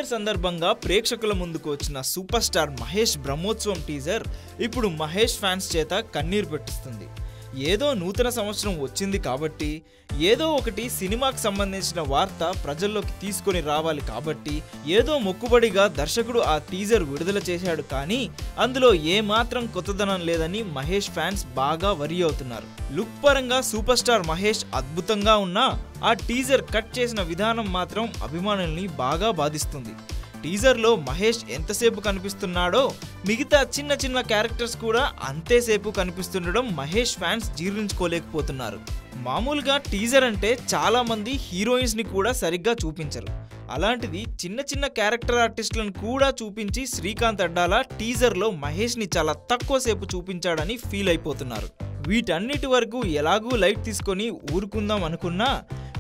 Year సందర్భంగా ప్రేక్షకుల ముందుకు వచ్చిన super star Mahesh Brahmotsavam teaser ఇప్పుడు మహేష్ ఫ్యాన్స్ చేత కన్నీరు పెట్టిస్తుంది. ఏదో నూతన సంవత్సరం వచ్చింది కాబట్టి ఏదో ఒకటి సినిమాకి సంబంధించిన వార్త ప్రజల్లోకి తీసుకొని రావాలి కాబట్టి ఏదో మొక్కుబడిగా దర్శకుడు ఆ టీజర్ విడుదల చేశాడు. కానీ అందులో ఏమాత్రం కొత్తదనం లేదని మహేష్ ఫ్యాన్స్ బాగా వరి అవుతున్నారు. లుక్ పరంగా సూపర్ స్టార్ మహేష్ అద్భుతంగా ఉన్నా ఆ టీజర్ కట్ చేసిన విధానం మాత్రం అభిమానుల్ని బాగా బాధిస్తుంది. టీజర్లో మహేష్ ఎంతసేపు కనిపిస్తున్నాడో మిగతా చిన్న చిన్న క్యారెక్టర్స్ కూడా అంతేసేపు కనిపిస్తుండడం మహేష్ ఫ్యాన్స్ జీర్ణించుకోలేకపోతున్నారు. మామూలుగా టీజర్ అంటే చాలా మంది హీరోయిన్స్ ని కూడా సరిగ్గా చూపించరు. అలాంటిది చిన్న చిన్న క్యారెక్టర్ ఆర్టిస్టులను కూడా చూపించి శ్రీకాంత్ అడ్డాల టీజర్లో మహేష్ ని చాలా తక్కువ సేపు చూపించాడని ఫీల్ అయిపోతున్నారు. వీటన్నిటి వరకు ఎలాగూ లైట్ తీసుకొని ఊరుకుందాం అనుకున్నా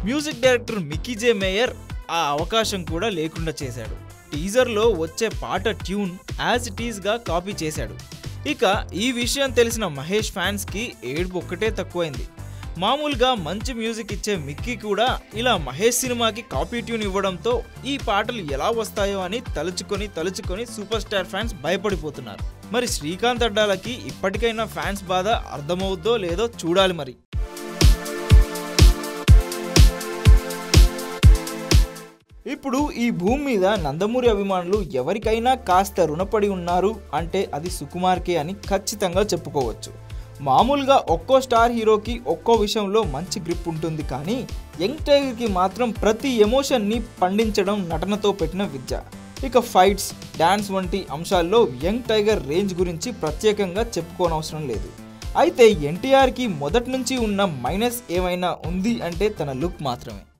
మ్యూజిక్ డైరెక్టర్ మిక్కీ జే మేయర్ ఆ అవకాశం కూడా లేకుండా చేశాడు. టీజర్లో వచ్చే పాట ట్యూన్ యాజ్ ఇట్ ఈజ్ గా కాపీ చేశాడు. ఇక ఈ విషయం తెలిసిన మహేష్ ఫ్యాన్స్ కి ఏడుపు ఒక్కటే తక్కువైంది. మామూలుగా మంచి మ్యూజిక్ ఇచ్చే మిక్కీ కూడా ఇలా మహేష్ సినిమాకి కాపీ ట్యూన్ ఇవ్వడంతో ఈ పాటలు ఎలా వస్తాయో అని తలుచుకొని సూపర్ స్టార్ ఫ్యాన్స్ భయపడిపోతున్నారు. మరి శ్రీకాంత్ అడ్డాలకి ఇప్పటికైనా ఫ్యాన్స్ బాధ అర్థమవుద్దో లేదో చూడాలి మరి. ఇప్పుడు ఈ భూమి మీద నందమూరి అభిమానులు ఎవరికైనా కాస్త రుణపడి ఉన్నారు అంటే అది సుకుమార్కే అని ఖచ్చితంగా చెప్పుకోవచ్చు. మామూలుగా ఒక్కో స్టార్ హీరోకి ఒక్కో విషయంలో మంచి గ్రిప్ ఉంటుంది. కానీ యంగ్ టైగర్కి మాత్రం ప్రతి ఎమోషన్ని పండించడం నటనతో పెట్టిన విద్య. ఇక ఫైట్స్, డాన్స్ వంటి అంశాల్లో యంగ్ టైగర్ రేంజ్ గురించి ప్రత్యేకంగా చెప్పుకోనవసరం లేదు. అయితే ఎన్టీఆర్కి మొదటి నుంచి ఉన్న మైనస్ ఏమైనా ఉంది అంటే తన లుక్ మాత్రమే.